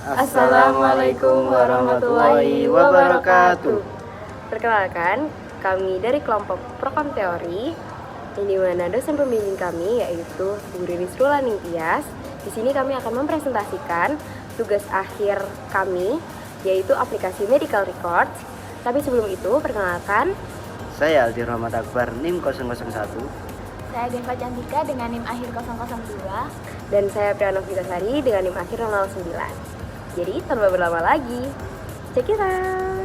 Assalamualaikum warahmatullahi wabarakatuh. Perkenalkan, kami dari kelompok Prokom Teori, yang dimana dosen pembimbing kami yaitu Bu Riris Rulaning Tias. Di sini kami akan mempresentasikan tugas akhir kami, yaitu aplikasi Medical Records. Tapi sebelum itu, perkenalkan, Saya Aldi Rahmat Akbar, NIM 001. Saya Deva Cantika dengan NIM akhir 002. dan saya Priano Vitasari dengan NIM akhir 009. Jadi, tanpa berlama lagi, check it out!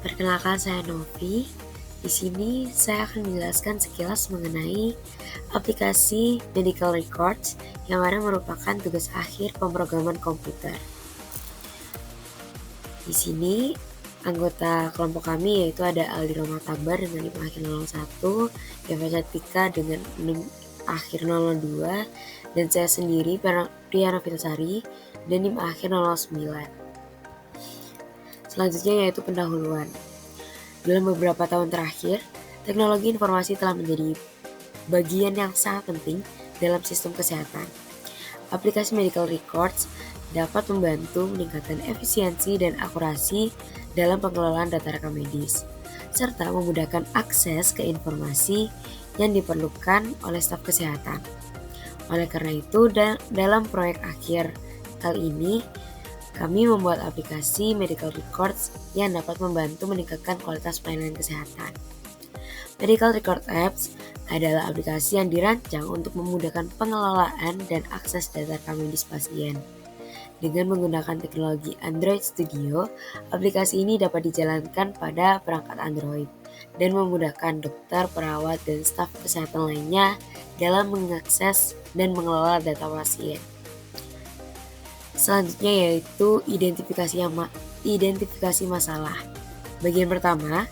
Perkenalkan, saya Novi. Di sini saya akan menjelaskan sekilas mengenai aplikasi Medical Records yang mana merupakan tugas akhir pemrograman komputer. Di sini anggota kelompok kami yaitu ada Aldi Rahmat Akbar dengan NIM akhir 01, Deva Cantika dengan NIM akhir 02, dan saya sendiri Priano Vitasari dan NIM akhir 09. Selanjutnya yaitu pendahuluan. Dalam beberapa tahun terakhir, teknologi informasi telah menjadi bagian yang sangat penting dalam sistem kesehatan. Aplikasi Medical Records dapat membantu meningkatkan efisiensi dan akurasi dalam pengelolaan data rekam medis, serta memudahkan akses ke informasi yang diperlukan oleh staf kesehatan. Oleh karena itu, dalam proyek akhir kali ini, kami membuat aplikasi Medical Records yang dapat membantu meningkatkan kualitas pelayanan kesehatan. Medical Record Apps adalah aplikasi yang dirancang untuk memudahkan pengelolaan dan akses data rekam medis pasien. Dengan menggunakan teknologi Android Studio, aplikasi ini dapat dijalankan pada perangkat Android dan memudahkan dokter, perawat, dan staf kesehatan lainnya dalam mengakses dan mengelola data pasien. Selanjutnya yaitu identifikasi masalah. Bagian pertama,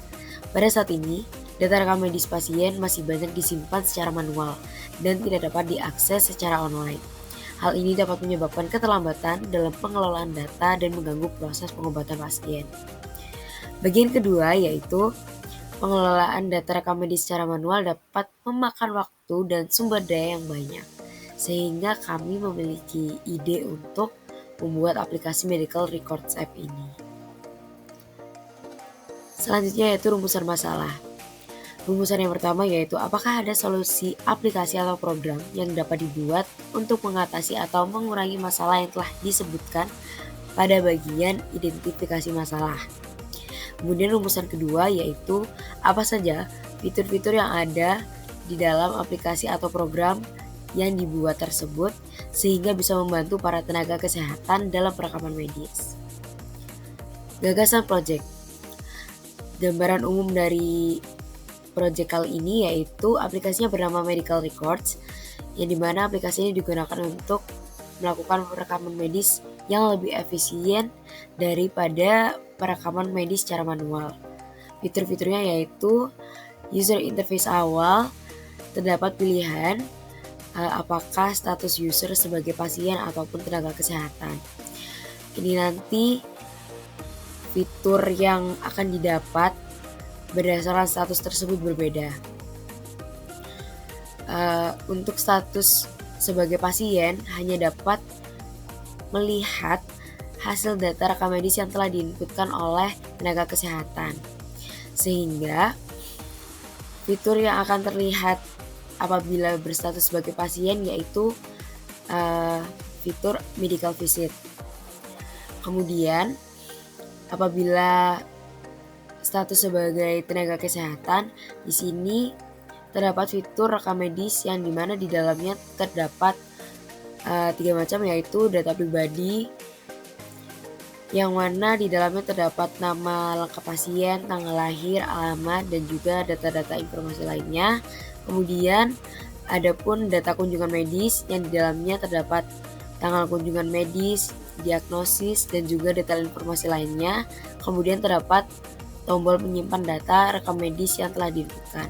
pada saat ini, data rekam medis pasien masih banyak disimpan secara manual dan tidak dapat diakses secara online. Hal ini dapat menyebabkan keterlambatan dalam pengelolaan data dan mengganggu proses pengobatan pasien. Bagian kedua yaitu pengelolaan data rekam medis secara manual dapat memakan waktu dan sumber daya yang banyak, sehingga kami memiliki ide untuk membuat aplikasi Medical Records App ini. Selanjutnya yaitu rumusan masalah. Rumusan yang pertama yaitu apakah ada solusi aplikasi atau program yang dapat dibuat untuk mengatasi atau mengurangi masalah yang telah disebutkan pada bagian identifikasi masalah. Kemudian rumusan kedua yaitu apa saja fitur-fitur yang ada di dalam aplikasi atau program yang dibuat tersebut sehingga bisa membantu para tenaga kesehatan dalam perekaman medis. Gagasan proyek. Gambaran umum dari proyek kali ini yaitu aplikasinya bernama Medical Records, yang dimana aplikasi ini digunakan untuk melakukan perekaman medis yang lebih efisien daripada perekaman medis secara manual. Fitur-fiturnya yaitu user interface awal, terdapat pilihan apakah status user sebagai pasien ataupun tenaga kesehatan. Ini nanti fitur yang akan didapat berdasarkan status tersebut berbeda. Untuk status sebagai pasien hanya dapat melihat hasil data rekam medis yang telah diinputkan oleh tenaga kesehatan. Sehingga fitur yang akan terlihat apabila berstatus sebagai pasien yaitu fitur medical visit. Kemudian apabila status sebagai tenaga kesehatan, di sini terdapat fitur rekam medis yang dimana di dalamnya terdapat 3 macam yaitu data pribadi, yang mana di dalamnya terdapat nama lengkap pasien, tanggal lahir, alamat, dan juga data-data informasi lainnya. Kemudian ada pun data kunjungan medis yang di dalamnya terdapat tanggal kunjungan medis, diagnosis, dan juga detail informasi lainnya. Kemudian terdapat tombol menyimpan data rekam medis yang telah diinputkan.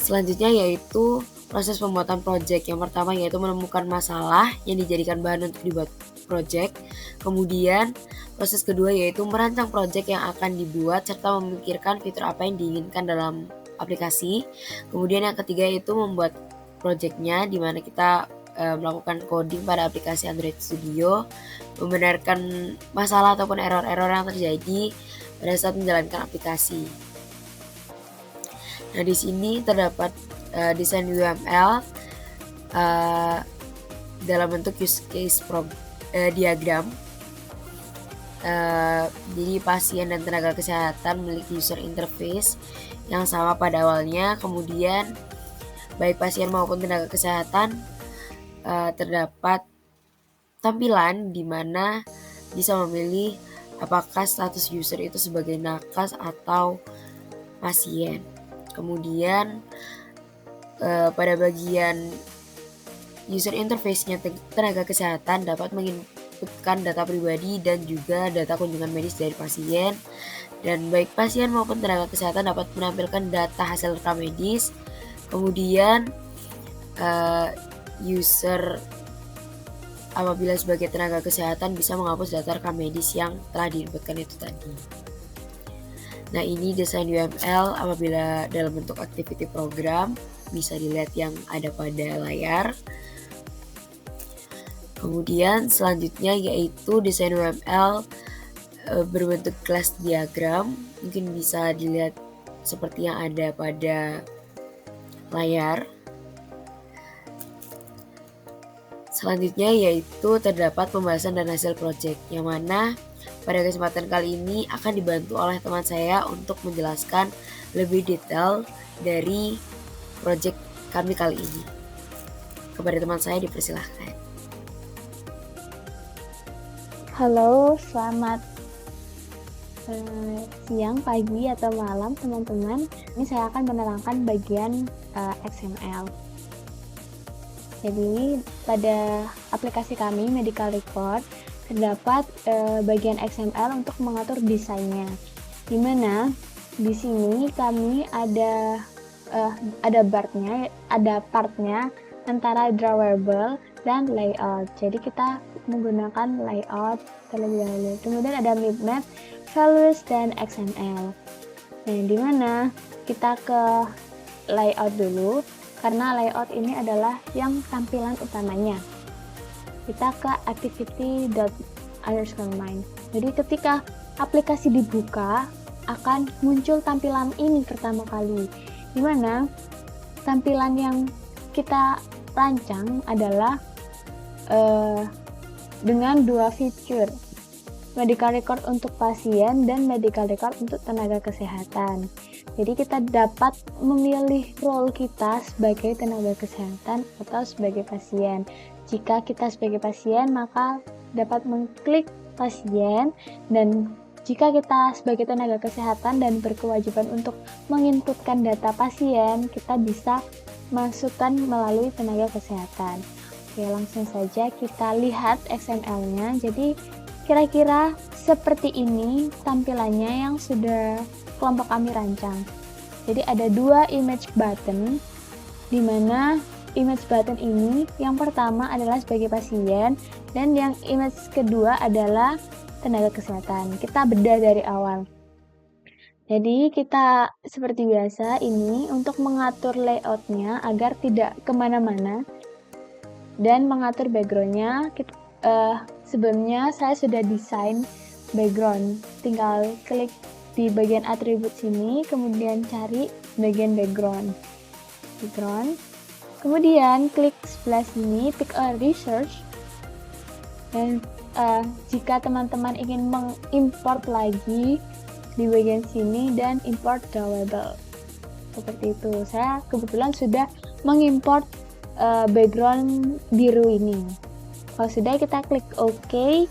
Selanjutnya yaitu proses pembuatan project. Yang pertama yaitu menemukan masalah yang dijadikan bahan untuk dibuat project. Kemudian proses kedua yaitu merancang project yang akan dibuat serta memikirkan fitur apa yang diinginkan dalam aplikasi. Kemudian yang ketiga yaitu membuat projectnya, di mana kita melakukan coding pada aplikasi Android Studio, membenarkan masalah ataupun error-error yang terjadi pada saat menjalankan aplikasi. Nah, di sini terdapat desain UML dalam bentuk use case diagram. Jadi pasien dan tenaga kesehatan memiliki user interface yang sama pada awalnya. Kemudian baik pasien maupun tenaga kesehatan terdapat tampilan di mana bisa memilih apakah status user itu sebagai nakes atau pasien. Kemudian pada bagian user interface-nya tenaga kesehatan dapat menginputkan data pribadi dan juga data kunjungan medis dari pasien. Dan baik pasien maupun tenaga kesehatan dapat menampilkan data hasil rekam medis. Kemudian user apabila sebagai tenaga kesehatan bisa menghapus data rekam medis yang telah diinputkan itu tadi. Nah, ini desain UML apabila dalam bentuk activity program, bisa dilihat yang ada pada layar. Kemudian selanjutnya yaitu desain UML berbentuk class diagram, mungkin bisa dilihat seperti yang ada pada layar. Selanjutnya yaitu terdapat pembahasan dan hasil project, yang mana pada kesempatan kali ini akan dibantu oleh teman saya untuk menjelaskan lebih detail dari project kami kali ini. Kepada teman saya dipersilahkan. Halo, selamat siang, pagi, atau malam teman-teman. Ini saya akan menerangkan bagian XML. Jadi pada aplikasi kami Medical Record terdapat bagian XML untuk mengatur desainnya. Di mana di sini kami ada partnya antara drawable dan layout. Jadi kita menggunakan layout terlebih dahulu. Kemudian ada map, values, dan XML. Nah, di mana kita ke layout dulu, karena layout ini adalah yang tampilan utamanya. Kita ke activity._main. Jadi ketika aplikasi dibuka akan muncul tampilan ini pertama kali, di mana tampilan yang kita rancang adalah dengan dua fitur, medical record untuk pasien dan medical record untuk tenaga kesehatan. Jadi kita dapat memilih role kita sebagai tenaga kesehatan atau sebagai pasien. Jika kita sebagai pasien, maka dapat mengklik pasien, dan jika kita sebagai tenaga kesehatan dan berkewajiban untuk menginputkan data pasien, kita bisa masukkan melalui tenaga kesehatan. Oke, langsung saja kita lihat XML-nya. Jadi kira-kira seperti ini tampilannya yang sudah kelompok kami rancang. Jadi ada dua image button, di mana image button ini yang pertama adalah sebagai pasien dan yang image kedua adalah tenaga kesehatan. Kita bedah dari awal. Jadi kita seperti biasa ini untuk mengatur layoutnya agar tidak kemana-mana dan mengatur backgroundnya. Sebelumnya saya sudah desain background, tinggal klik di bagian atribut sini, kemudian cari bagian background, kemudian klik sebelah sini, pick a research, dan jika teman-teman ingin mengimport lagi di bagian sini dan import drawable seperti itu. Saya kebetulan sudah mengimport background biru ini. Kalau sudah, kita klik OK.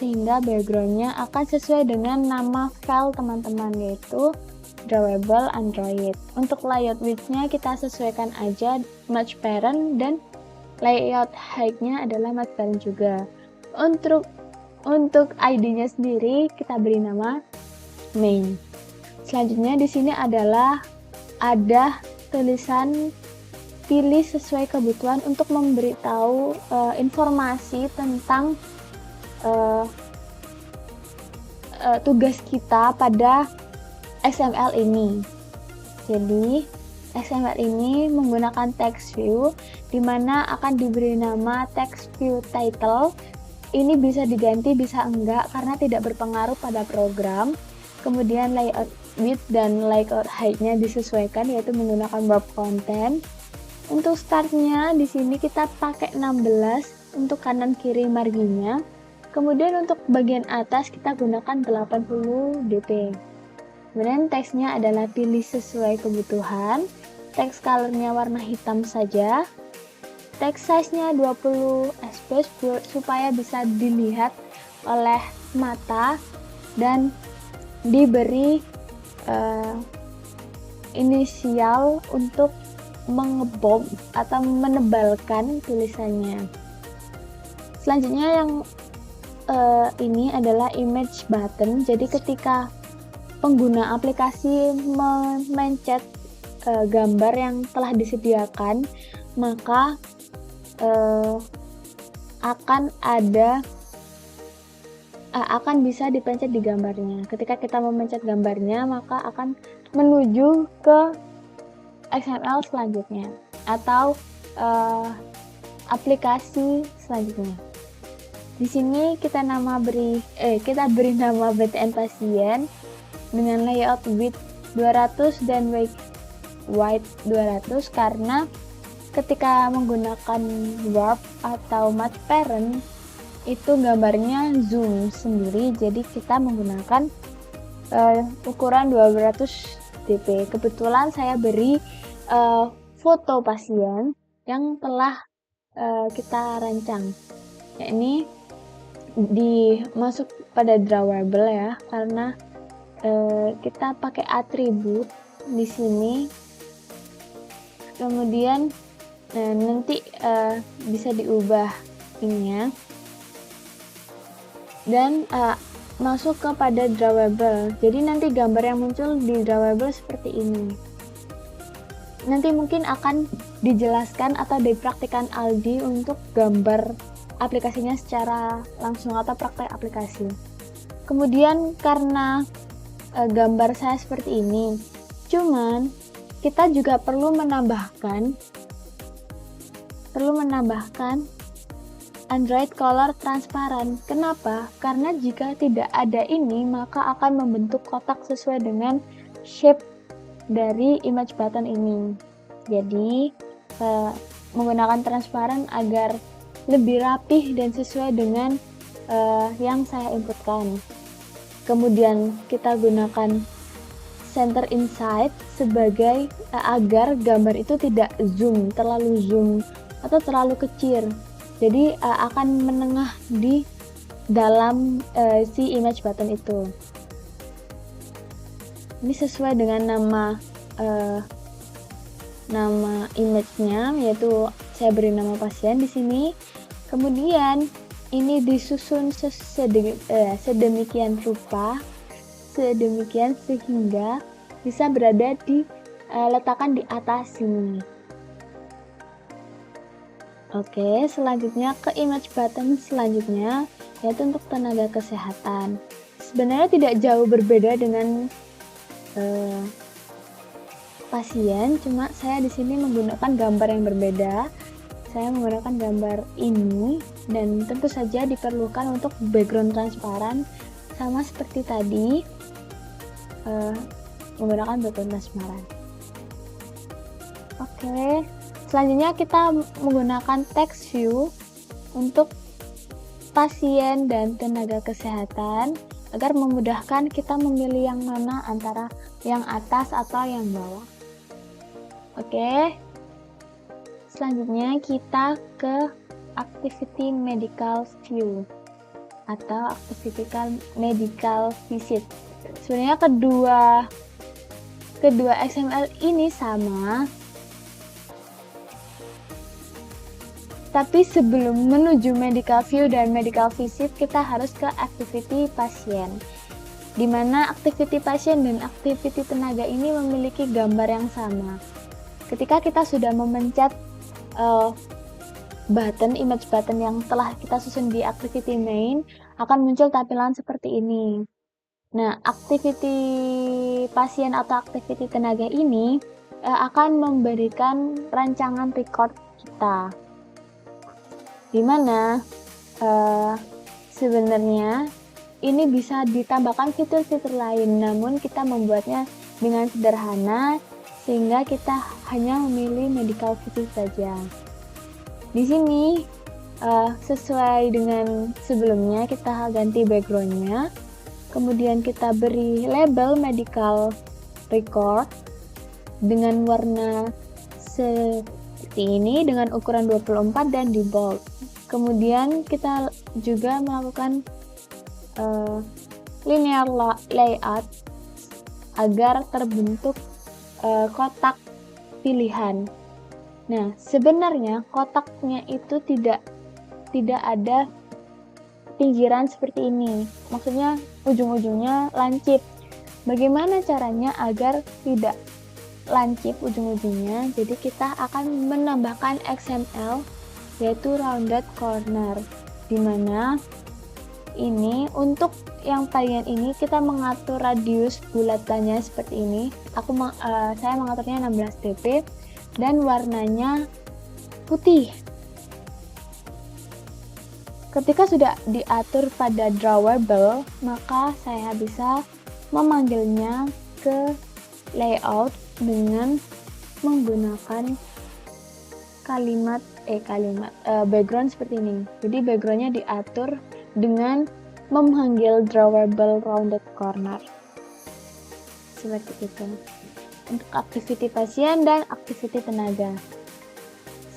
sehingga backgroundnya akan sesuai dengan nama file teman-teman, yaitu drawable Android. Untuk layout width-nya kita sesuaikan aja match parent, dan layout height-nya adalah match parent juga. Untuk ID-nya sendiri kita beri nama main. Selanjutnya di sini adalah ada tulisan pilih sesuai kebutuhan untuk memberitahu informasi tentang tugas kita pada XML ini. Jadi XML ini menggunakan text view, di mana akan diberi nama text view title. Ini bisa diganti, bisa enggak, karena tidak berpengaruh pada program. Kemudian layout width dan layout height-nya disesuaikan, yaitu menggunakan web content. Untuk startnya di sini kita pakai 16 untuk kanan kiri marginnya. Kemudian untuk bagian atas kita gunakan 80 dp. Kemudian teksnya adalah pilih sesuai kebutuhan. Teks colornya warna hitam saja. Text size-nya 20 space supaya bisa dilihat oleh mata, dan diberi inisial untuk mengebom atau menebalkan tulisannya. Selanjutnya yang ini adalah image button. Jadi ketika pengguna aplikasi memencet gambar yang telah disediakan, maka akan bisa dipencet di gambarnya. Ketika kita memencet gambarnya, maka akan menuju ke XML selanjutnya atau aplikasi selanjutnya. Di sini kita beri nama BTN pasien dengan layout width 200 dan width 200, karena ketika menggunakan warp atau match parent itu gambarnya zoom sendiri, jadi kita menggunakan ukuran 200 dp. Kebetulan saya beri foto pasien yang telah kita rancang, yakni dimasuk pada drawable ya, karena kita pakai atribut di sini. Kemudian nanti bisa diubah ininya dan masuk kepada drawable. Jadi nanti gambar yang muncul di drawable seperti ini. Nanti mungkin akan dijelaskan atau dipraktikkan Aldi untuk gambar aplikasinya secara langsung atau praktek aplikasi. Kemudian karena gambar saya seperti ini, cuman kita juga perlu menambahkan Android Color transparan. Kenapa? Karena jika tidak ada ini, maka akan membentuk kotak sesuai dengan shape dari image button ini. Jadi menggunakan transparan agar lebih rapih dan sesuai dengan yang saya inputkan. Kemudian kita gunakan center inside sebagai agar gambar itu tidak terlalu zoom atau terlalu kecil. Jadi akan menengah di dalam si image button itu. Ini sesuai dengan nama image-nya, yaitu saya beri nama pasien di sini. Kemudian ini disusun sedemikian rupa, sehingga bisa berada letakkan di atas sini. Oke, selanjutnya ke image button selanjutnya, yaitu untuk tenaga kesehatan. Sebenarnya tidak jauh berbeda dengan pasien, cuma saya di sini menggunakan gambar yang berbeda. Saya menggunakan gambar ini, dan tentu saja diperlukan untuk background transparan, sama seperti tadi menggunakan background transparan. Oke. Selanjutnya kita menggunakan text view untuk pasien dan tenaga kesehatan agar memudahkan kita memilih yang mana antara yang atas atau yang bawah. Oke. Selanjutnya kita ke activity medical view atau activity medical visit. Sebenarnya kedua XML ini sama, tapi sebelum menuju medical view dan medical visit, kita harus ke activity pasien, di mana activity pasien dan activity tenaga ini memiliki gambar yang sama. Ketika kita sudah memencet image button yang telah kita susun di activity main, akan muncul tampilan seperti ini. Nah, activity pasien atau activity tenaga ini akan memberikan rancangan record kita, dimana sebenarnya ini bisa ditambahkan fitur-fitur lain, namun kita membuatnya dengan sederhana sehingga kita hanya memilih medical visit saja. Di sini sesuai dengan sebelumnya, kita ganti backgroundnya, kemudian kita beri label medical record dengan warna seperti ini dengan ukuran 24 dan di bold. Kemudian kita juga melakukan linear layout agar terbentuk kotak pilihan. Nah, sebenarnya kotaknya itu tidak ada pinggiran seperti ini. Maksudnya ujung-ujungnya lancip. Bagaimana caranya agar tidak lancip ujung-ujungnya? Jadi kita akan menambahkan XML, yaitu rounded corner, dimana ini untuk yang bagian ini kita mengatur radius bulatannya seperti ini. Saya mengaturnya 16 dp dan warnanya putih. Ketika sudah diatur pada drawable, maka saya bisa memanggilnya ke layout dengan menggunakan background seperti ini. Jadi backgroundnya diatur dengan memanggil drawable rounded corner seperti itu. Untuk activity pasien dan activity tenaga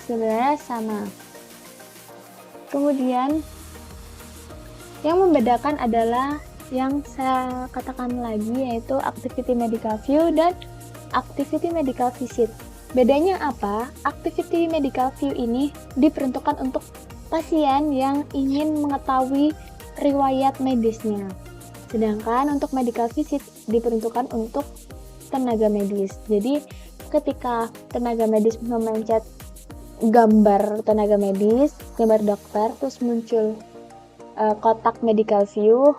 sebenarnya sama. Kemudian yang membedakan adalah yang saya katakan lagi, yaitu activity medical view dan activity medical visit. Bedanya apa? Activity medical view ini diperuntukkan untuk pasien yang ingin mengetahui riwayat medisnya. Sedangkan untuk medical visit diperuntukkan untuk tenaga medis. Jadi ketika tenaga medis memencet gambar tenaga medis, gambar dokter, terus muncul kotak medical view,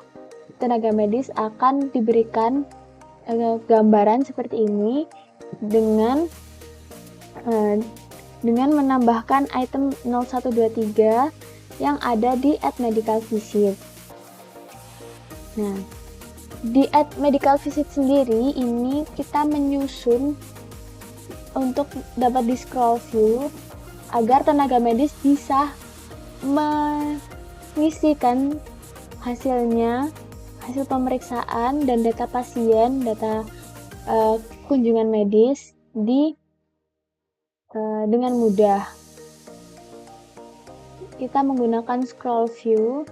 tenaga medis akan diberikan gambaran seperti ini dengan menambahkan item 0123 yang ada di add medical visit. Nah, di add medical visit sendiri ini kita menyusun untuk dapat di scroll view agar tenaga medis bisa mengisikan hasil pemeriksaan dan data pasien, data kunjungan medis dengan mudah. Kita menggunakan scroll view,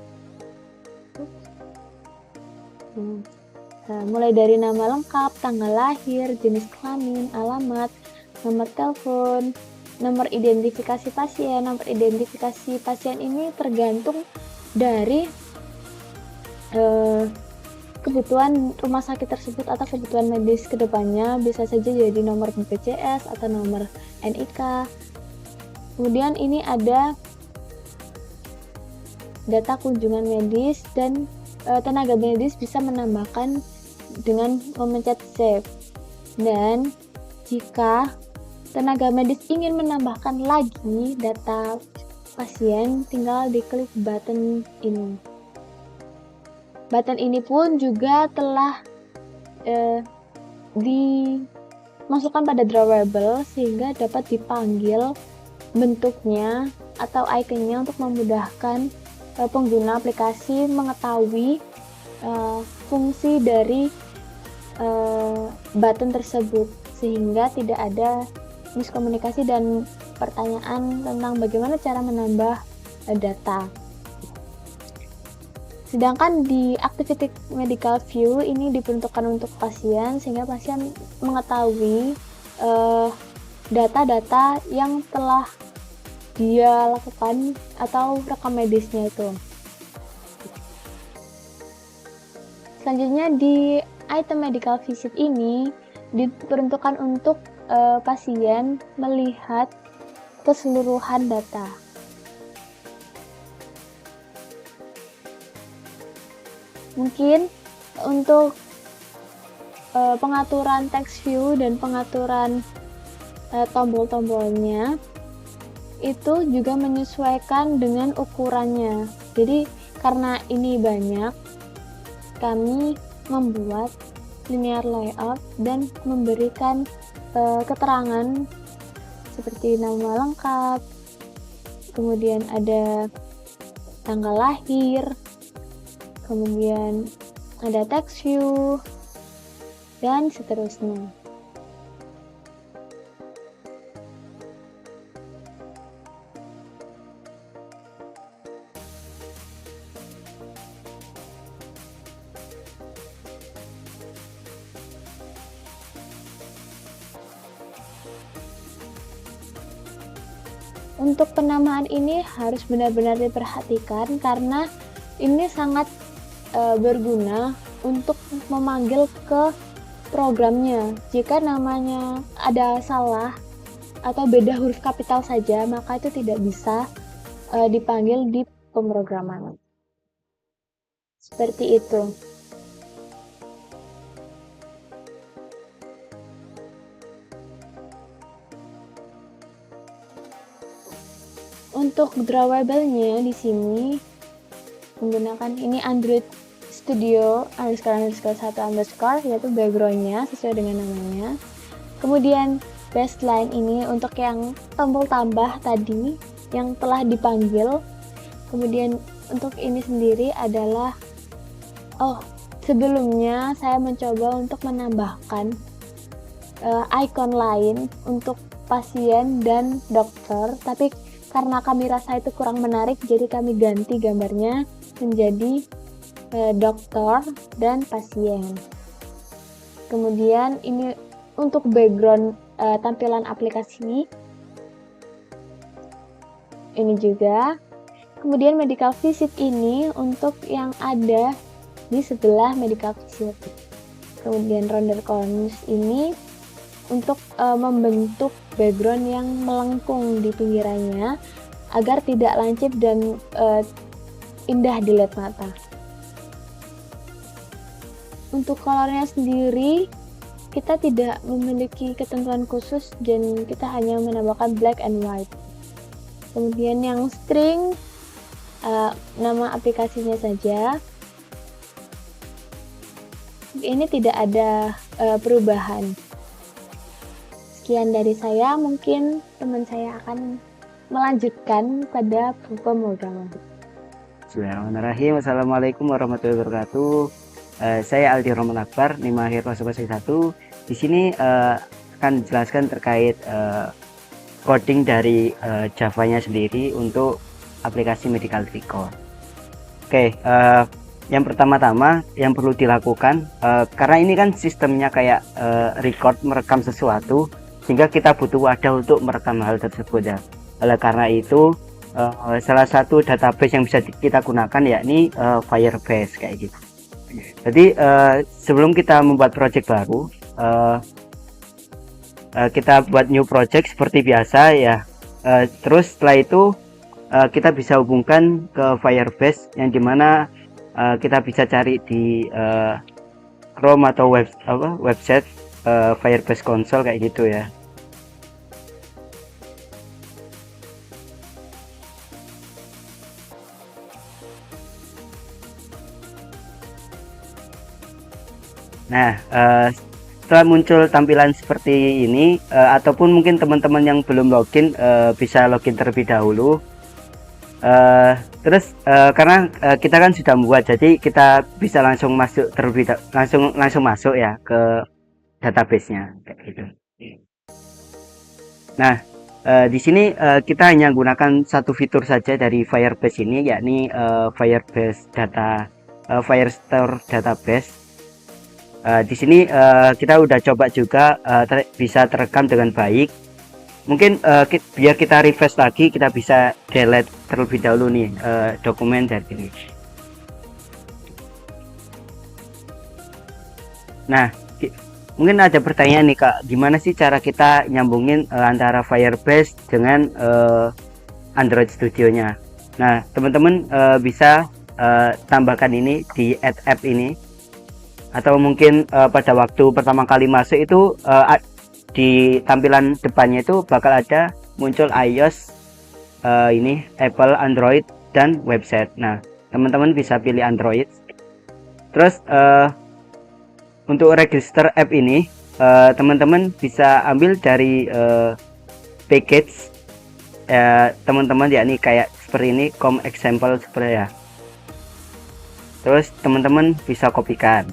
mulai dari nama lengkap, tanggal lahir, jenis kelamin, alamat, nomor telepon, nomor identifikasi pasien. Nomor identifikasi pasien ini tergantung dari kebutuhan rumah sakit tersebut atau kebutuhan medis kedepannya. Bisa saja jadi nomor BPJS atau nomor NIK. Kemudian ini ada data kunjungan medis, dan tenaga medis bisa menambahkan dengan memencet save. Dan jika tenaga medis ingin menambahkan lagi data pasien, tinggal diklik button ini. Button ini pun juga telah dimasukkan pada drawable sehingga dapat dipanggil bentuknya atau ikonnya untuk memudahkan pengguna aplikasi mengetahui fungsi dari button tersebut, sehingga tidak ada miskomunikasi dan pertanyaan tentang bagaimana cara menambah data. Sedangkan di activity medical view ini diperuntukkan untuk pasien sehingga pasien mengetahui data-data yang telah dia lakukan atau rekam medisnya itu. Selanjutnya di item medical visit ini diperuntukkan untuk pasien melihat keseluruhan data. Mungkin untuk pengaturan text view dan pengaturan tombol-tombolnya itu juga menyesuaikan dengan ukurannya. Jadi karena ini banyak, kami membuat linear layout dan memberikan keterangan seperti nama lengkap, kemudian ada tanggal lahir, kemudian ada text view, dan seterusnya. Untuk penamaan ini harus benar-benar diperhatikan karena ini sangat berguna untuk memanggil ke programnya. Jika namanya ada salah atau beda huruf kapital saja, maka itu tidak bisa dipanggil di pemrograman. Seperti itu. Untuk drawable-nya di sini menggunakan ini Android Studio __1_ yaitu background-nya sesuai dengan namanya. Kemudian baseline ini untuk yang tombol tambah tadi yang telah dipanggil. Kemudian untuk ini sendiri adalah sebelumnya saya mencoba untuk menambahkan icon lain untuk pasien dan dokter, tapi karena kami rasa itu kurang menarik, jadi kami ganti gambarnya menjadi dokter dan pasien. Kemudian ini untuk background tampilan aplikasi ini juga. Kemudian medical visit ini untuk yang ada di sebelah medical visit. Kemudian ronder corners ini untuk membentuk background yang melengkung di pinggirannya agar tidak lancip dan indah dilihat mata. Untuk colornya sendiri kita tidak memiliki ketentuan khusus dan kita hanya menambahkan black and white. Kemudian yang string nama aplikasinya saja. Ini tidak ada perubahan. Sekian dari saya, mungkin teman saya akan melanjutkan pada pemrograman. Bismillahirrahmanirrahim. Assalamualaikum warahmatullahi wabarakatuh. Saya Aldi Roman Akbar, NIM akhir kelas 1. Di sini akan menjelaskan terkait coding dari Java-nya sendiri untuk aplikasi medical record. Oke, yang pertama-tama yang perlu dilakukan karena ini kan sistemnya kayak record, merekam sesuatu, sehingga kita butuh wadah untuk merekam hal tersebut ya. Oleh karena itu salah satu database yang bisa kita gunakan yakni Firebase kayak gitu. Jadi sebelum kita membuat project baru, kita buat new project seperti biasa ya. Terus setelah itu kita bisa hubungkan ke Firebase yang dimana kita bisa cari di Chrome atau website Firebase Console kayak gitu ya. Nah, setelah muncul tampilan seperti ini, ataupun mungkin teman-teman yang belum login bisa login terlebih dahulu. Terus karena kita kan sudah membuat, jadi kita bisa langsung masuk langsung masuk ya ke database-nya kayak gitu. Nah, di sini kita hanya gunakan satu fitur saja dari Firebase ini, yakni Firebase Data Firestore database. Di sini kita udah coba juga bisa terekam dengan baik. Mungkin biar kita refresh lagi, kita bisa delete terlebih dahulu nih dokumen dari ini. Nah, mungkin ada pertanyaan nih Kak, gimana sih cara kita nyambungin antara Firebase dengan Android Studio-nya? Nah, teman-teman bisa tambahkan ini di add app ini, atau mungkin pada waktu pertama kali masuk itu di tampilan depannya itu bakal ada muncul iOS, ini Apple, Android, dan website. Nah, teman-teman bisa pilih Android. Terus untuk register app ini teman-teman bisa ambil dari package teman-teman, yakni kayak seperti ini, example seperti ya. Terus teman-teman bisa kopikan.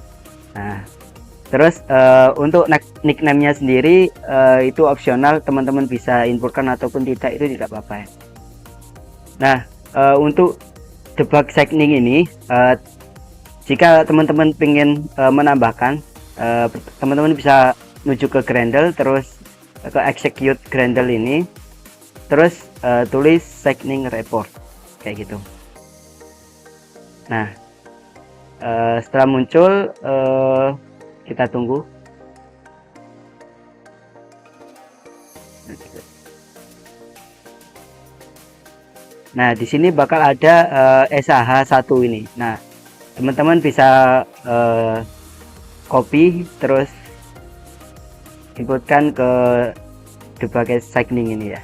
Nah, terus untuk nickname-nya sendiri itu opsional, teman-teman bisa inputkan ataupun tidak, itu tidak apa-apa ya. Nah, untuk debug signing ini, jika teman-teman ingin menambahkan, teman-teman bisa menuju ke Gradle, terus ke execute Gradle ini, terus tulis signing report kayak gitu. Nah, setelah muncul kita tunggu. Nah, di sini bakal ada SH1 ini. Nah, teman-teman bisa copy terus inputkan ke debug signing ini ya.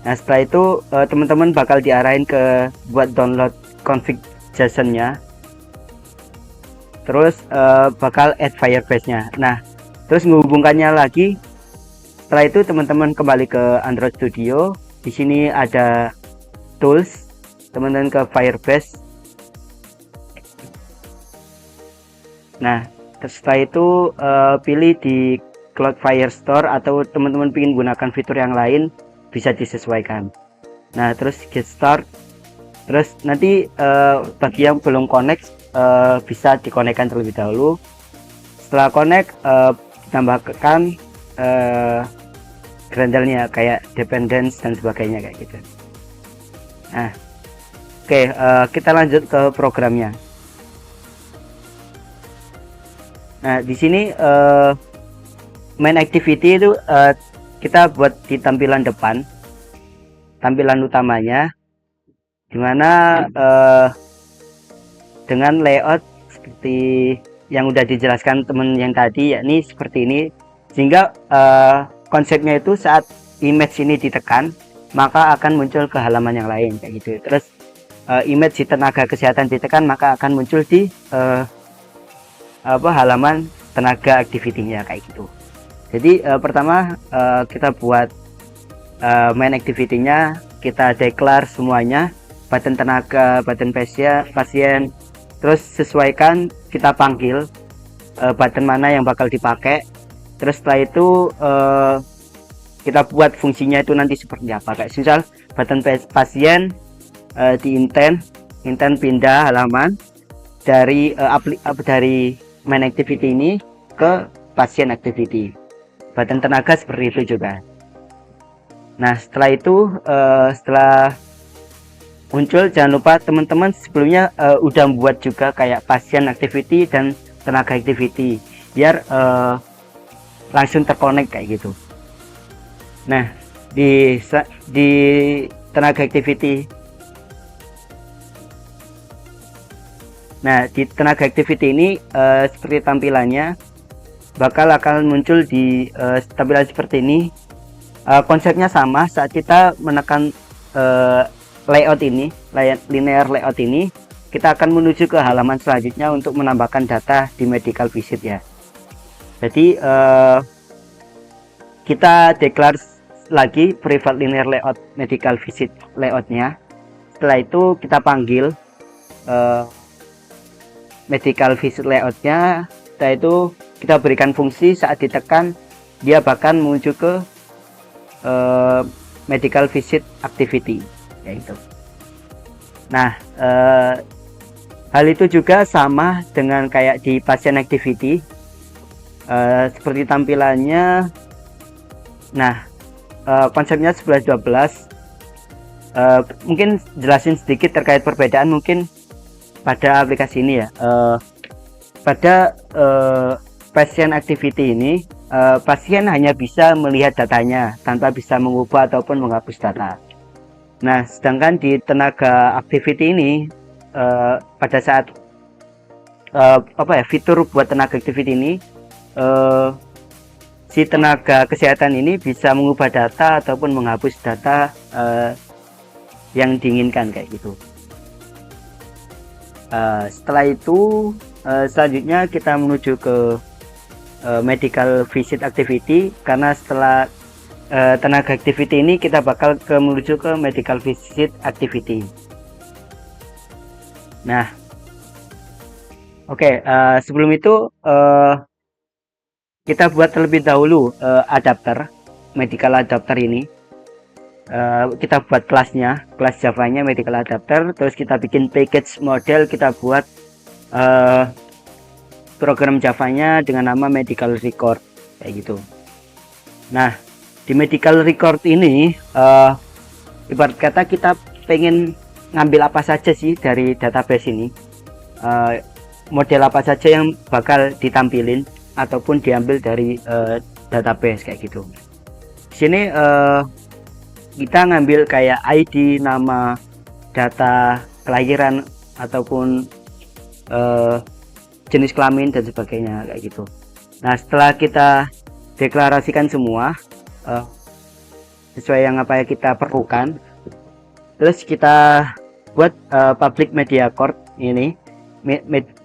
Nah, setelah itu teman-teman bakal diarahin ke buat download config JSON-nya. Terus bakal add Firebase-nya. Nah, terus menghubungkannya lagi. Setelah itu teman-teman kembali ke Android Studio. Di sini ada tools, teman-teman ke Firebase. Nah, setelah itu pilih di Cloud Firestore, atau teman-teman ingin gunakan fitur yang lain bisa disesuaikan. Nah, terus get start. Terus nanti bagi yang belum connect bisa dikonekkan terlebih dahulu. Setelah connect ditambahkan Gradle-nya kayak dependence dan sebagainya kayak gitu. Nah, oke, kita lanjut ke programnya. Nah, di sini main activity itu kita buat di tampilan depan, tampilan utamanya, dimana dengan layout seperti yang udah dijelaskan temen yang tadi, yakni seperti ini, sehingga konsepnya itu saat image ini ditekan maka akan muncul ke halaman yang lain kayak gitu. Terus image di tenaga kesehatan ditekan maka akan muncul di halaman tenaga activity-nya kayak gitu. Jadi pertama kita buat main activity-nya, kita declare semuanya, button tenaga, button pasien, terus sesuaikan, kita panggil button mana yang bakal dipakai. Terus setelah itu kita buat fungsinya itu nanti seperti apa, kayak misal button pasien di intent pindah halaman dari dari main activity ini ke pasien activity. Button tenaga seperti itu juga. Nah, setelah itu setelah muncul, jangan lupa teman-teman sebelumnya udah membuat juga kayak pasien activity dan tenaga activity biar langsung terkonek kayak gitu. Nah, di tenaga activity, ini seperti tampilannya bakal akan muncul di tampilan seperti ini. Konsepnya sama, saat kita menekan layout ini, linear layout ini, kita akan menuju ke halaman selanjutnya untuk menambahkan data di medical visit ya. Jadi kita declare lagi private linear layout medical visit layoutnya. Setelah itu kita panggil medical visit layoutnya. Setelah itu kita berikan fungsi, saat ditekan dia bahkan menuju ke medical visit activity yaitu. Nah, Hal itu juga sama dengan kayak di pasien activity, seperti tampilannya. Nah, konsepnya 11-12. Mungkin jelasin sedikit terkait perbedaan mungkin pada aplikasi ini ya. Pada pasien activity ini, pasien hanya bisa melihat datanya tanpa bisa mengubah ataupun menghapus data. Nah, sedangkan di tenaga activity ini, pada saat fitur buat tenaga activity ini, si tenaga kesehatan ini bisa mengubah data ataupun menghapus data yang diinginkan kayak gitu. Setelah itu selanjutnya kita menuju ke medical visit activity, karena setelah tenaga activity ini kita bakal menuju ke medical visit activity. Nah, oke, sebelum itu kita buat terlebih dahulu adapter, medical adapter ini. Kita buat kelasnya, kelas Java-nya medical adapter, terus kita bikin package model, kita buat program Java-nya dengan nama medical record kayak gitu. Nah, di medical record ini ibarat kata kita pengen ngambil apa saja sih dari database ini, model apa saja yang bakal ditampilin ataupun diambil dari database kayak gitu. Di sini kita ngambil kayak ID, nama, data kelahiran ataupun jenis kelamin dan sebagainya kayak gitu. Nah, setelah kita deklarasikan semua sesuai yang apa yang kita perlukan, terus kita buat public media record ini,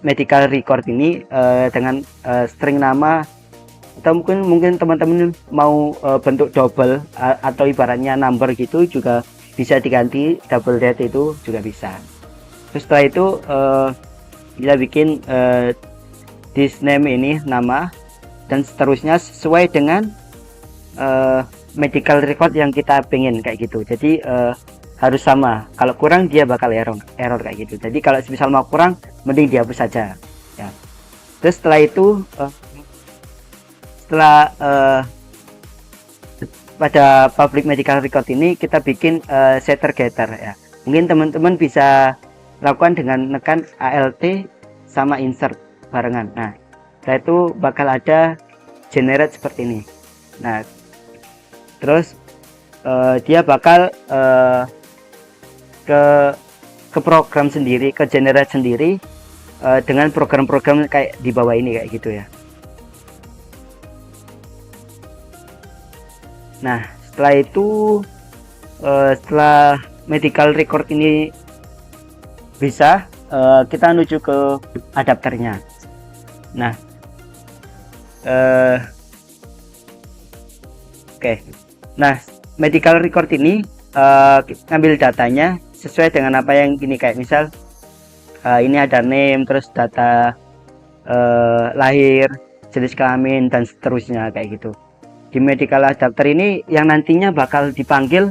medical record ini dengan string nama, atau mungkin teman-teman mau bentuk double atau ibaratnya number gitu juga bisa diganti, double date itu juga bisa. Terus setelah itu kita bikin this name ini nama dan seterusnya sesuai dengan medical record yang kita pengen kayak gitu. Jadi harus sama, kalau kurang dia bakal error kayak gitu. Jadi kalau misal mau kurang mending dihapus saja ya. Terus setelah itu pada public medical record ini kita bikin setter getter ya. Mungkin teman-teman bisa lakukan dengan nekan ALT sama insert barengan. Nah, setelah itu bakal ada generate seperti ini. Nah, terus dia bakal ke program sendiri, ke generate sendiri dengan program-program kayak di bawah ini kayak gitu ya. Nah, setelah itu setelah medical record ini bisa, kita menuju ke adapternya. Nah, oke. Nah, medical record ini ngambil datanya sesuai dengan apa yang ini, kayak misal ini ada name, terus data lahir, jenis kelamin dan seterusnya kayak gitu. Di medical adapter ini yang nantinya bakal dipanggil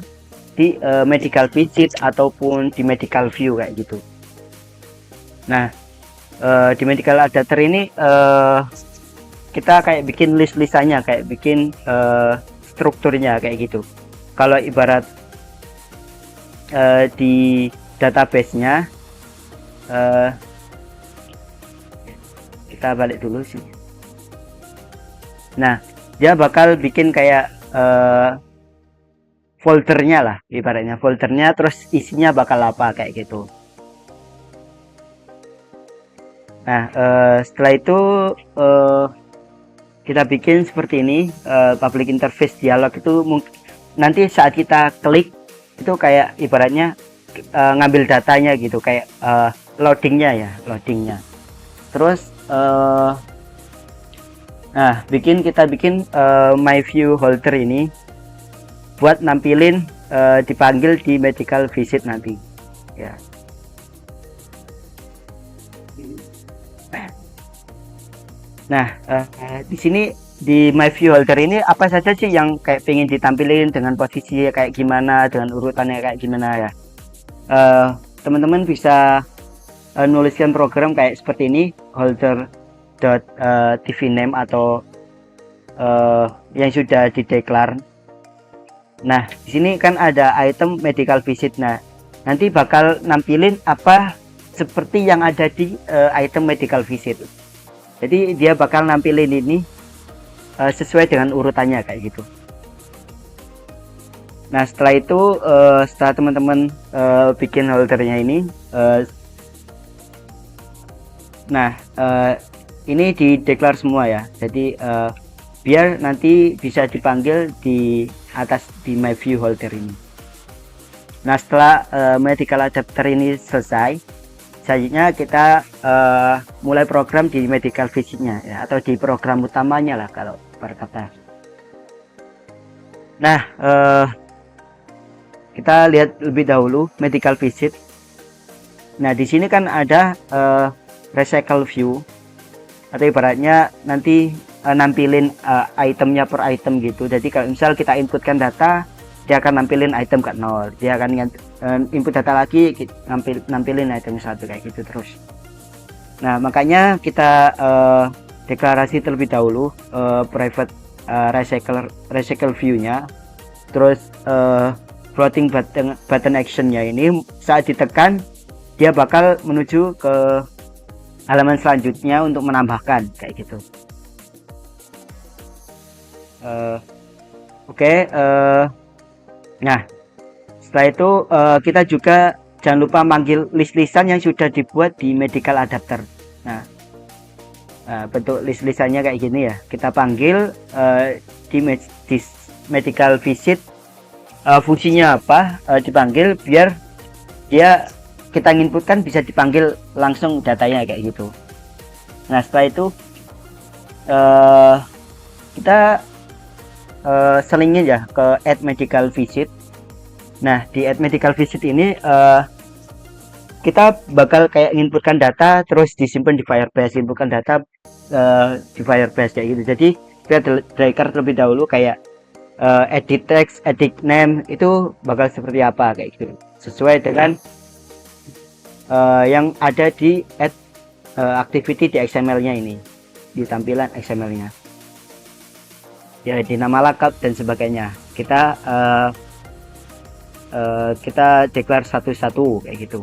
di medical visit ataupun di medical view kayak gitu. Nah, di medical adapter ini kita kayak bikin list-listannya, kayak bikin strukturnya kayak gitu. Kalau ibarat di database-nya, kita balik dulu sih. Nah, dia bakal bikin kayak foldernya lah, ibaratnya foldernya, terus isinya bakal apa kayak gitu. Nah, setelah itu kita bikin seperti ini, public interface dialog itu nanti saat kita klik itu kayak ibaratnya ngambil datanya gitu, kayak loadingnya. Terus nah, kita bikin my view holder ini buat nampilin dipanggil di medical visit nanti ya. Nah, di sini di my view holder ini apa saja sih yang kayak pengen ditampilin dengan posisi kayak gimana, dengan urutannya kayak gimana ya. Teman-teman bisa nuliskan program kayak seperti ini, holder.tvname atau yang sudah dideklar. Nah, di sini kan ada item medical visit. Nah, nanti bakal nampilin apa seperti yang ada di item medical visit. Jadi dia bakal nampilin ini sesuai dengan urutannya kayak gitu. Nah, setelah itu setelah teman-teman bikin holdernya ini, ini dideklar semua ya. Jadi biar nanti bisa dipanggil di atas di my view holder ini. Nah, setelah medical adapter ini selesai, selanjutnya kita mulai program di medical visitnya ya, atau di program utamanya lah kalau berkata. Nah, kita lihat lebih dahulu medical visit. Nah, di sini kan ada recycle view, atau ibaratnya nanti nampilin itemnya per item gitu. Jadi kalau misal kita inputkan data, dia akan nampilin item ke 0, dia akan input data lagi, nampilin item 1 kayak gitu terus. Nah, makanya kita deklarasi terlebih dahulu private recycle view nya, terus floating button actionnya ini saat ditekan dia bakal menuju ke halaman selanjutnya untuk menambahkan kayak gitu. Nah, setelah itu kita juga jangan lupa manggil list-listan yang sudah dibuat di medical adapter. Nah, bentuk list-listannya kayak gini ya. Kita panggil di medical visit, fungsinya apa, dipanggil biar dia kita inputkan bisa dipanggil langsung datanya kayak gitu. Nah, setelah itu kita selingin ya ke add medical visit. Nah, di add medical visit ini kita bakal kayak inputkan data terus disimpan di Firebase, inputkan data di Firebase kayak gitu. Jadi kita declare terlebih dahulu kayak edit text, edit name itu bakal seperti apa kayak gitu, sesuai dengan yang ada di add activity di XML-nya ini, di tampilan XML-nya. Ya, di nama lengkap dan sebagainya kita declare satu-satu kayak gitu.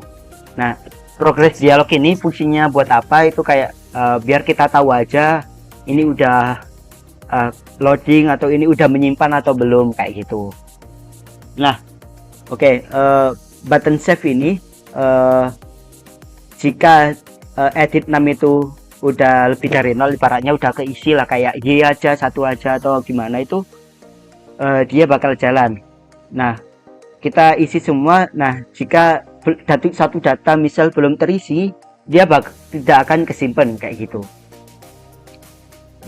Nah, progress dialog ini fungsinya buat apa itu kayak biar kita tahu aja ini udah loading atau ini udah menyimpan atau belum kayak gitu. Nah, oke, button save ini jika edit name itu udah lebih dari 0, ibaratnya udah keisi lah kayak Y aja, 1 aja atau gimana itu, dia bakal jalan. Nah, kita isi semua. Nah, jika satu data misal belum terisi, dia tidak akan kesimpan kayak gitu.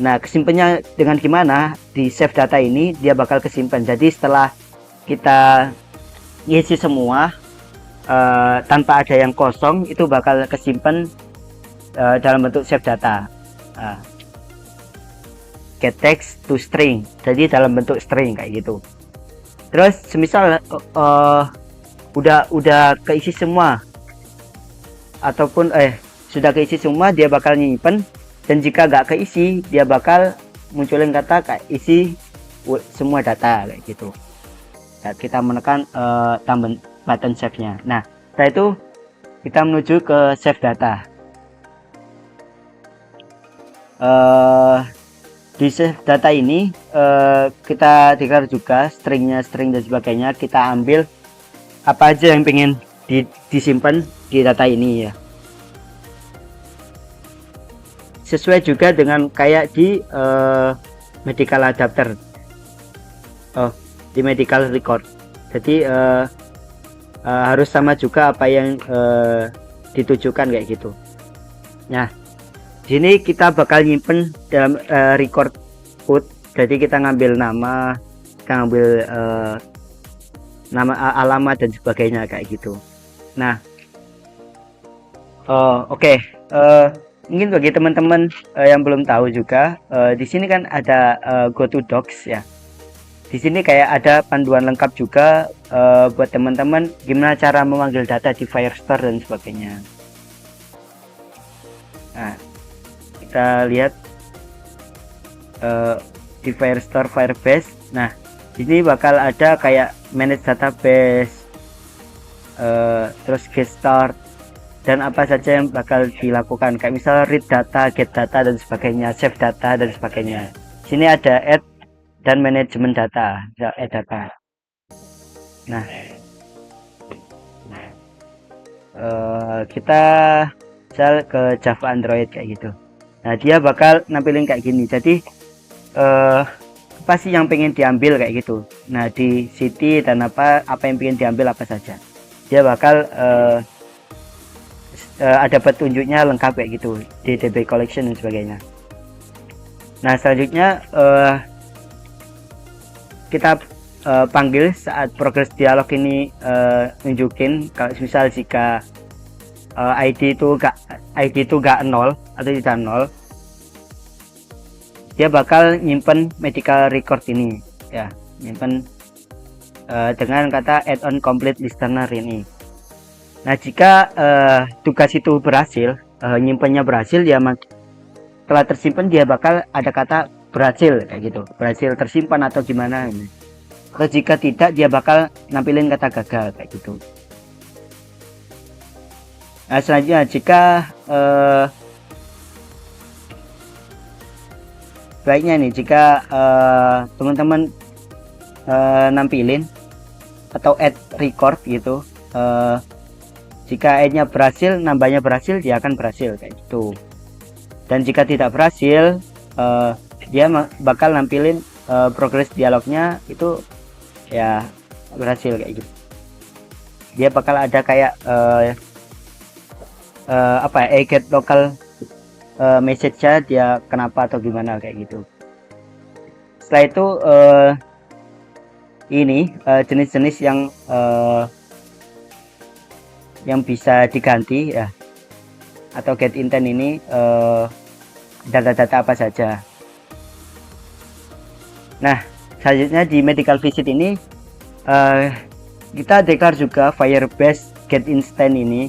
Nah, kesimpannya dengan gimana? Di save data ini dia bakal kesimpan. Jadi setelah kita isi semua tanpa ada yang kosong, itu bakal kesimpan dalam bentuk save data, get text to string, jadi dalam bentuk string kayak gitu. Terus semisal udah keisi semua ataupun sudah keisi semua, dia bakal nyimpen. Dan jika nggak keisi, dia bakal munculin kata kayak isi semua data kayak gitu. Nah, kita menekan button save nya. Nah, setelah itu kita menuju ke save data. Di save data ini kita declare juga string dan sebagainya. Kita ambil apa aja yang pengen disimpan di data ini ya, sesuai juga dengan kayak di medical adapter, di medical record. Jadi harus sama juga apa yang ditujukan kayak gitu. Nah, sini kita bakal nyimpen dalam record put. Jadi kita ngambil nama, kita ngambil nama, alamat dan sebagainya kayak gitu. Nah, oke. Mungkin bagi teman-teman yang belum tahu juga, di sini kan ada go to docs ya. Di sini kayak ada panduan lengkap juga buat teman-teman gimana cara memanggil data di Firestore dan sebagainya. Nah, kita lihat di Firestore Firebase. Nah, ini bakal ada kayak manage database, terus get start, dan apa saja yang bakal dilakukan, kayak misal read data, get data, dan sebagainya, save data, dan sebagainya. Sini ada add dan manajemen data, add data. Nah, kita misal ke Java Android kayak gitu. Nah, dia bakal nampilin kayak gini. Jadi apa sih yang pengen diambil kayak gitu. Nah, di city dan apa yang pengen diambil apa saja. Dia bakal ada petunjuknya lengkap kayak gitu di DB collection dan sebagainya. Nah, selanjutnya kita panggil saat progress dialog ini nunjukin kalau misal jika ID itu gak 0 atau tidak 0, dia bakal nyimpen medical record ini ya, nyimpen dengan kata add on complete listener ini. Nah, jika tugas itu berhasil, nyimpennya berhasil, ya telah tersimpan, dia bakal ada kata berhasil kayak gitu, berhasil tersimpan atau gimana ini. Kalau jika tidak, dia bakal nampilin kata gagal kayak gitu. Nah, selanjutnya jika baiknya nih, jika teman-teman nampilin atau add record gitu, jika add-nya berhasil, nambahnya berhasil, dia akan berhasil kayak gitu. Dan jika tidak berhasil, dia bakal nampilin progress dialognya itu ya berhasil kayak gitu. Dia bakal ada kayak get local message-nya dia kenapa atau gimana kayak gitu. Setelah itu ini jenis-jenis yang bisa diganti ya, atau get intent ini data-data apa saja. Nah, selanjutnya di medical visit ini kita declare juga Firebase get instant ini.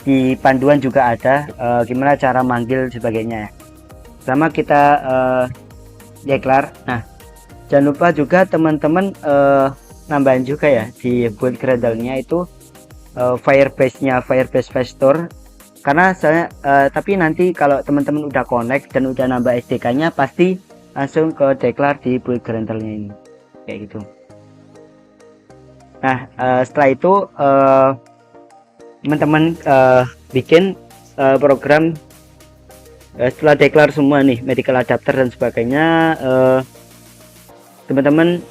Di panduan juga ada gimana cara manggil sebagainya. Sama kita declare. Nah, jangan lupa juga teman-teman nambahin juga ya di build Gradle-nya itu Firebase-nya Firebase Firestore, karena saya tapi nanti kalau teman-teman udah connect dan udah nambah SDK-nya, pasti langsung ke declare di build Gradle-nya ini kayak gitu. Nah, setelah itu teman-teman bikin program setelah declare semua nih medical adapter dan sebagainya. Teman-teman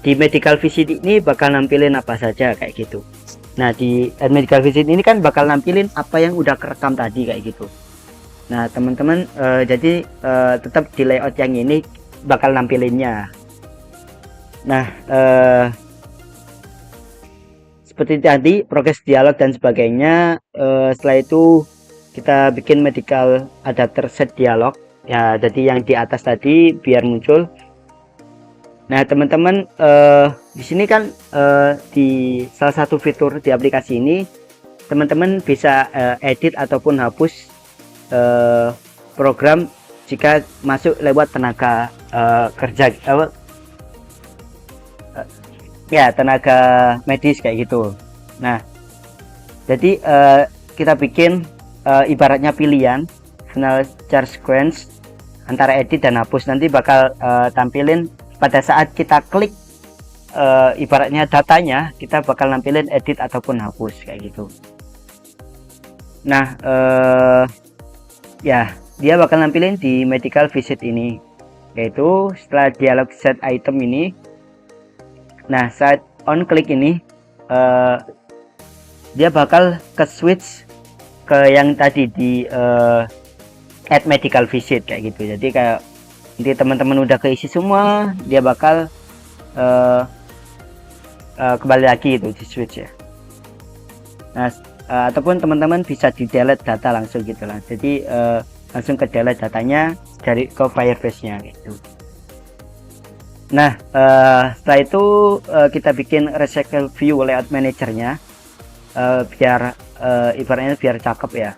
di medical visit ini bakal nampilin apa saja kayak gitu. Nah, di medical visit ini kan bakal nampilin apa yang udah kerekam tadi kayak gitu. Nah, teman-teman jadi tetap di layout yang ini bakal nampilinnya. Nah, seperti tadi progress dialog dan sebagainya. Setelah itu kita bikin medical adapter set dialog ya, jadi yang di atas tadi biar muncul. Nah, teman-teman di sini kan di salah satu fitur di aplikasi ini, teman-teman bisa edit ataupun hapus program jika masuk lewat tenaga kerja ya, tenaga medis kayak gitu. Nah, jadi kita bikin ibaratnya pilihan final charge sequence antara edit dan hapus. Nanti bakal tampilin pada saat kita klik ibaratnya datanya, kita bakal nampilin edit ataupun hapus kayak gitu. Nah, ya dia bakal nampilin di medical visit ini, yaitu setelah dialog set item ini. Nah, saat on klik ini dia bakal ke switch ke yang tadi di add medical visit kayak gitu. Jadi kayak nanti teman-teman udah keisi semua, dia bakal kembali lagi itu di switch ya. Nah, ataupun teman-teman bisa di delete data langsung gitu lah. Jadi langsung ke delete datanya dari ke Firebase-nya gitu. Nah, setelah itu kita bikin recycle view layout manager-nya biar ibaratnya biar cakep ya.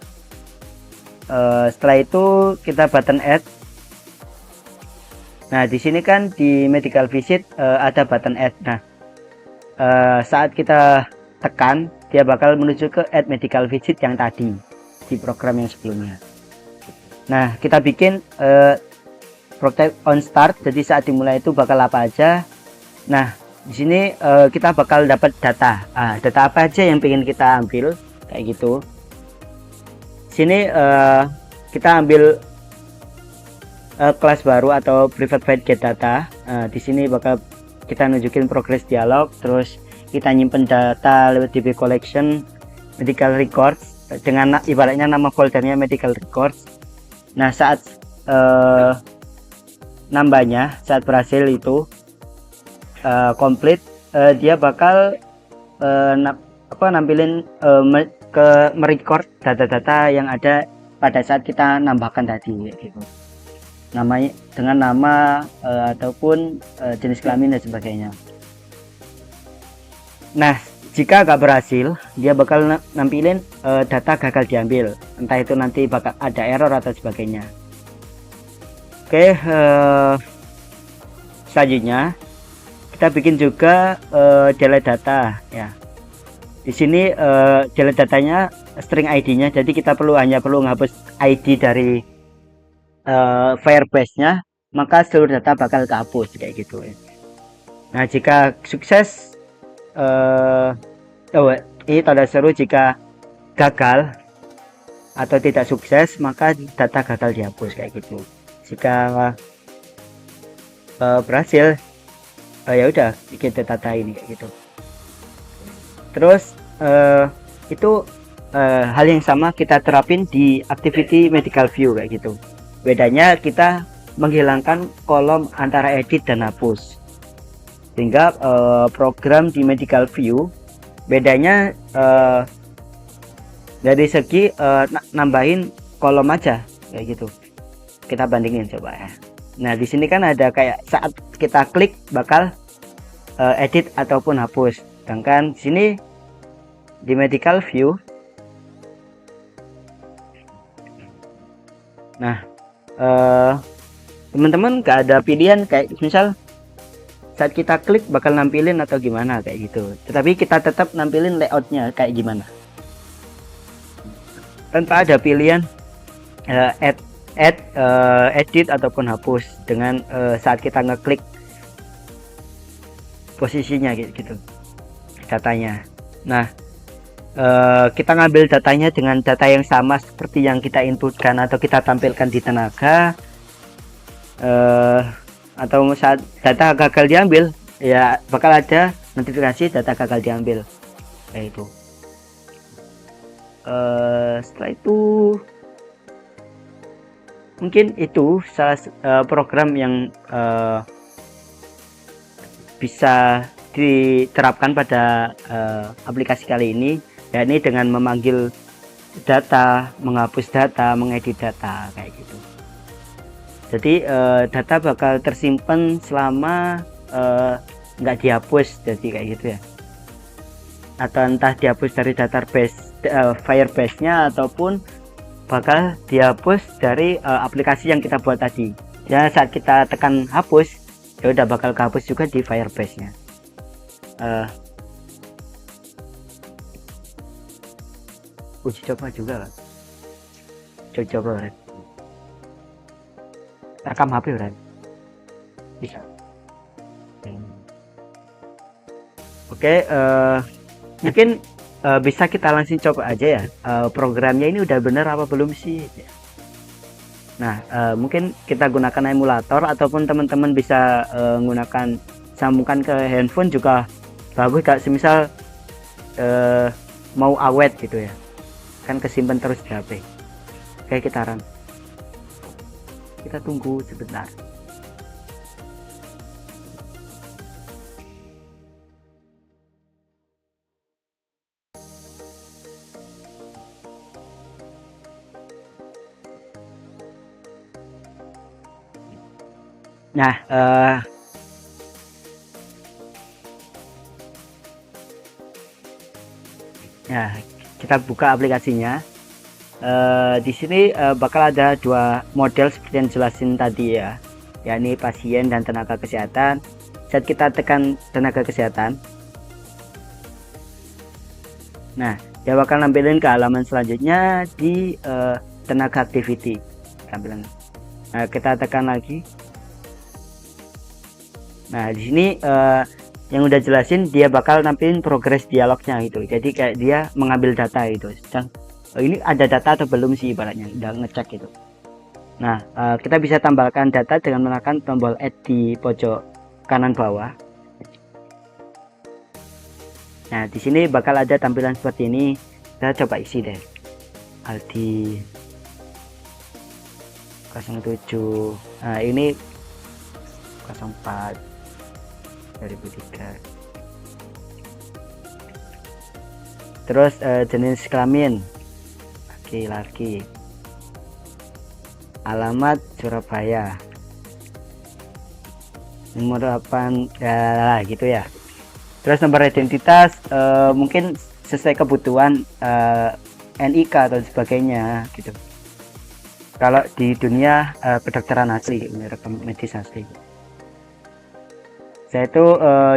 Setelah itu kita button add. Nah, di sini kan di medical visit ada button add. Nah, saat kita tekan, dia bakal menuju ke add medical visit yang tadi di program yang sebelumnya. Nah, kita bikin protect on start, jadi saat dimulai itu bakal apa aja. Nah, di sini kita bakal dapat data. Data apa aja yang pengen kita ambil, kayak gitu. Sini kita ambil kelas baru atau private file get data. Di sini bakal kita nunjukin progress dialog, terus kita nyimpen data lewat DB collection medical records dengan ibaratnya nama foldernya medical records. Nah, saat nambahnya, saat berhasil itu komplit, dia bakal nampilin merecord data-data yang ada pada saat kita nambahkan tadi, gitu. Namanya dengan nama ataupun jenis kelamin dan sebagainya. Nah, jika nggak berhasil, dia bakal nampilin data gagal diambil, entah itu nanti bakal ada error atau sebagainya. Oke, selanjutnya kita bikin juga delete data ya. Di sini delete datanya string ID-nya, jadi kita hanya perlu ngapus ID dari Firebase-nya, maka seluruh data bakal kehapus kayak gitu ya. Nah, jika sukses, ini tanda seru. Jika gagal atau tidak sukses, maka data gagal dihapus kayak gitu. Jika berhasil, ya udah bikin data ini kayak gitu. Terus itu hal yang sama kita terapin di activity medical view kayak gitu. Bedanya kita menghilangkan kolom antara edit dan hapus, sehingga program di medical view bedanya dari segi nambahin kolom aja kayak gitu. Kita bandingin coba ya. Nah, di sini kan ada kayak saat kita klik bakal edit ataupun hapus, sedangkan di sini di medical view, nah teman-teman gak ada pilihan kayak misal saat kita klik bakal nampilin atau gimana kayak gitu, tetapi kita tetap nampilin layoutnya kayak gimana tanpa ada pilihan edit ataupun hapus dengan saat kita ngeklik posisinya gitu datanya. Nah, kita ngambil datanya dengan data yang sama seperti yang kita inputkan atau kita tampilkan di tenaga, atau saat data gagal diambil ya bakal ada notifikasi data gagal diambil kayak itu. Setelah itu mungkin itu salah program yang bisa diterapkan pada aplikasi kali ini, yakni dengan memanggil data, menghapus data, mengedit data kayak gitu. Jadi data bakal tersimpan selama nggak dihapus, jadi kayak gitu ya, atau entah dihapus dari database Firebase-nya ataupun bakal dihapus dari aplikasi yang kita buat tadi ya. Saat kita tekan hapus ya udah bakal kehapus juga di Firebase-nya. Uji coba juga kan, coba Ren, rekam HP Ren, bisa. Oke, mungkin bisa kita langsung coba aja ya, programnya ini udah bener apa belum sih. Nah, mungkin kita gunakan emulator ataupun teman-teman bisa menggunakan sambungkan ke handphone juga bagus kak, semisal mau awet gitu ya, kan kesimpan terus di HP. Oke, kita tunggu sebentar. Nah, kita buka aplikasinya. Di sini bakal ada dua model seperti yang jelasin tadi ya, yakni pasien dan tenaga kesehatan. Saat kita tekan tenaga kesehatan, nah dia bakal nampilin ke halaman selanjutnya di tenaga activity tampilan. Nah, kita tekan lagi. Nah, di sini yang udah jelasin dia bakal nampilin progres dialognya gitu. Jadi kayak dia mengambil data gitu. Sedang ini ada data atau belum sih ibaratnya, udah ngecek gitu. Nah, kita bisa tambahkan data dengan menekan tombol add di pojok kanan bawah. Nah, di sini bakal ada tampilan seperti ini. Kita coba isi deh. Aldi 07. Nah, ini 04 2003. Terus jenis kelamin laki-laki, alamat Surabaya, nomor 8 ya gitu ya. Terus nomor identitas mungkin sesuai kebutuhan NIK atau sebagainya gitu. Kalau di dunia kedokteran asli, rekam medis asli. Saya itu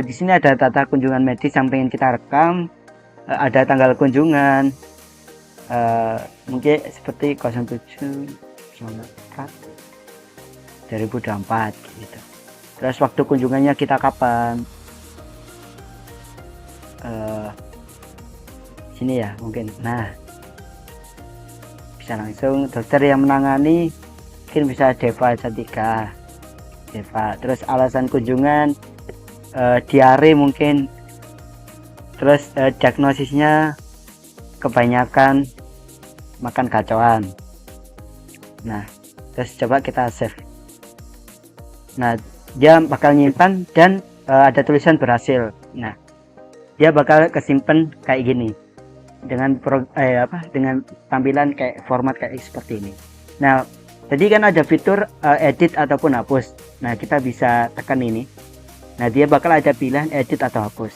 di sini ada data kunjungan medis yang pengen kita rekam, ada tanggal kunjungan, mungkin seperti 07 2024 gitu. Terus waktu kunjungannya kita kapan? Sini ya mungkin. Nah, bisa langsung dokter yang menangani, mungkin bisa Deva Cantika, Deva. Terus alasan kunjungan diare mungkin. Terus diagnosisnya kebanyakan makan kacauan. Nah, terus coba kita save. Nah, dia bakal nyimpan dan ada tulisan berhasil. Nah, dia bakal kesimpan kayak gini dengan dengan tampilan kayak format kayak seperti ini. Nah, tadi kan ada fitur edit ataupun hapus. Nah, kita bisa tekan ini. Nah, dia bakal ada pilihan edit atau hapus.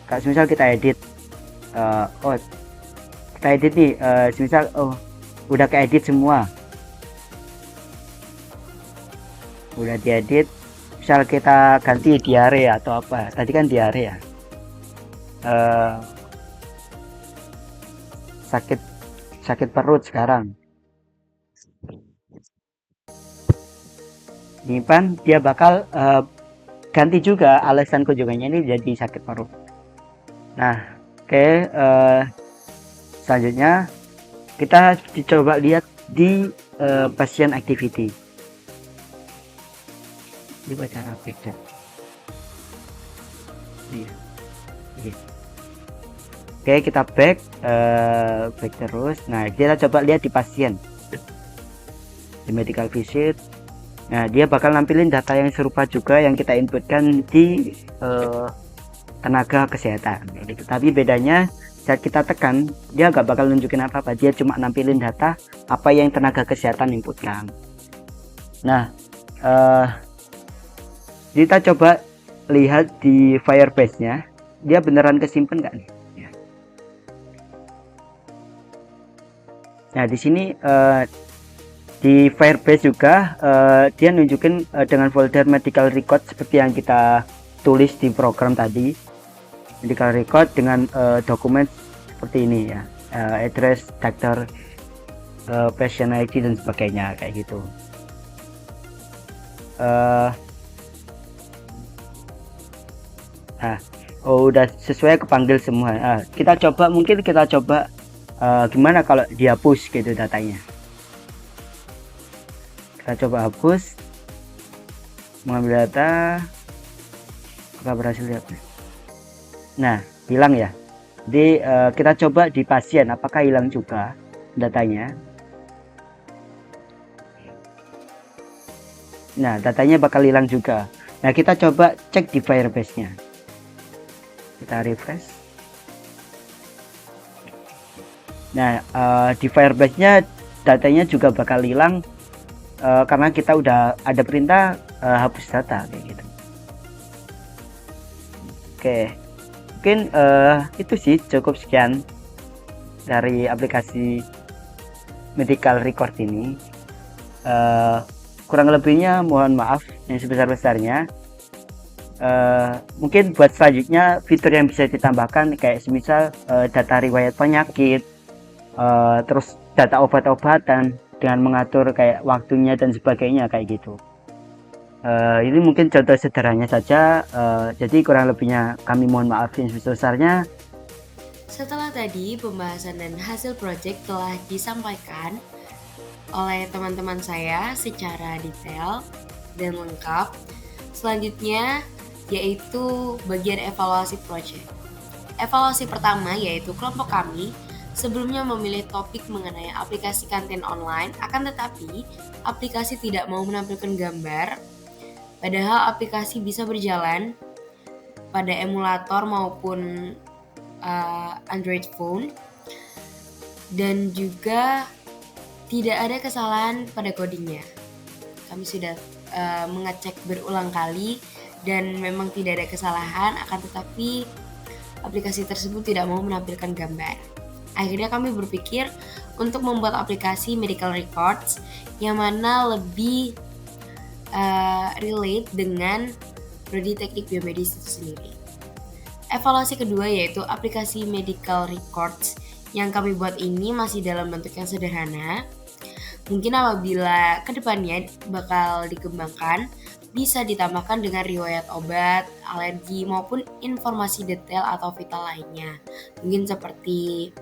Kalau misal kita edit, kita edit nih, misal udah keedit semua, udah diedit. Misal kita ganti diare atau apa, tadi kan diare ya, sakit perut sekarang nyimpan, dia bakal ganti juga alasan kunjungannya ini jadi sakit perut. Nah, oke, selanjutnya kita coba lihat di pasien activity. Ini baca apa ya? Iya. Oke, kita back terus. Nah, kita coba lihat di pasien, di medical visit. Nah, dia bakal nampilin data yang serupa juga yang kita inputkan di tenaga kesehatan. Tapi bedanya saat kita tekan, dia nggak bakal nunjukin apa-apa. Dia cuma nampilin data apa yang tenaga kesehatan inputkan. Nah, kita coba lihat di Firebase-nya, dia beneran kesimpan nggak nih? Nah, di sini di Firebase juga dia nunjukin dengan folder medical record seperti yang kita tulis di program tadi. Medical record dengan dokumen seperti ini ya, address, doctor, patient ID dan sebagainya kayak gitu. Udah sesuai, kepanggil semua. Kita coba gimana kalau dihapus gitu datanya. Kita coba hapus, mengambil data, apakah berhasil dihapus? Nah, hilang ya. Jadi kita coba di pasien, apakah hilang juga datanya. Nah, datanya bakal hilang juga. Nah, kita coba cek di Firebase-nya. Kita refresh. Nah, di Firebase-nya datanya juga bakal hilang karena kita udah ada perintah hapus data kayak gitu. Oke, mungkin itu sih, cukup sekian dari aplikasi medical record ini. Kurang lebihnya mohon maaf yang sebesar-besarnya. Mungkin buat selanjutnya fitur yang bisa ditambahkan kayak semisal data riwayat penyakit, terus data obat-obatan dengan mengatur kayak waktunya dan sebagainya kayak gitu. Ini mungkin contoh sederhananya saja. Jadi kurang lebihnya kami mohon maaf yang sebesar-besarnya. Setelah tadi pembahasan dan hasil proyek telah disampaikan oleh teman-teman saya secara detail dan lengkap. Selanjutnya yaitu bagian evaluasi proyek. Evaluasi pertama yaitu kelompok kami sebelumnya memilih topik mengenai aplikasi kantin online, akan tetapi aplikasi tidak mau menampilkan gambar, padahal aplikasi bisa berjalan pada emulator maupun Android phone, dan juga tidak ada kesalahan pada codingnya. Kami sudah mengecek berulang kali dan memang tidak ada kesalahan, akan tetapi aplikasi tersebut tidak mau menampilkan gambar. Akhirnya kami berpikir untuk membuat aplikasi medical records yang mana lebih relate dengan prodi teknik biomedis itu sendiri. Evaluasi kedua yaitu aplikasi medical records yang kami buat ini masih dalam bentuk yang sederhana. Mungkin apabila kedepannya bakal dikembangkan, bisa ditambahkan dengan riwayat obat, alergi, maupun informasi detail atau vital lainnya. Mungkin seperti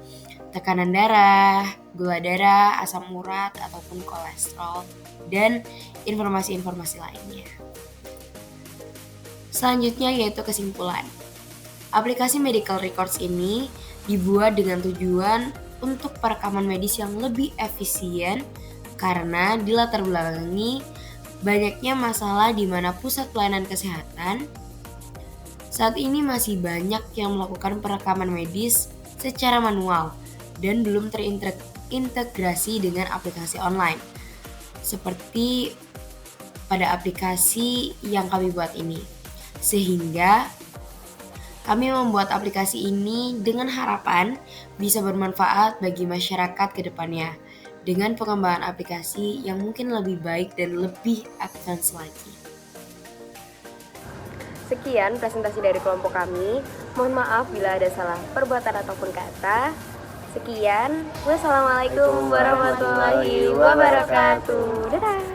tekanan darah, gula darah, asam urat, ataupun kolesterol, dan informasi-informasi lainnya. Selanjutnya yaitu kesimpulan. Aplikasi medical records ini dibuat dengan tujuan untuk perekaman medis yang lebih efisien karena dilatar belakangi banyaknya masalah di mana pusat pelayanan kesehatan saat ini masih banyak yang melakukan perekaman medis secara manual dan belum terintegrasi dengan aplikasi online seperti pada aplikasi yang kami buat ini. Sehingga kami membuat aplikasi ini dengan harapan bisa bermanfaat bagi masyarakat ke depannya dengan pengembangan aplikasi yang mungkin lebih baik dan lebih advance lagi. Sekian presentasi dari kelompok kami. Mohon maaf bila ada salah perbuatan ataupun kata. Sekian, wassalamualaikum warahmatullahi wabarakatuh. Dadah.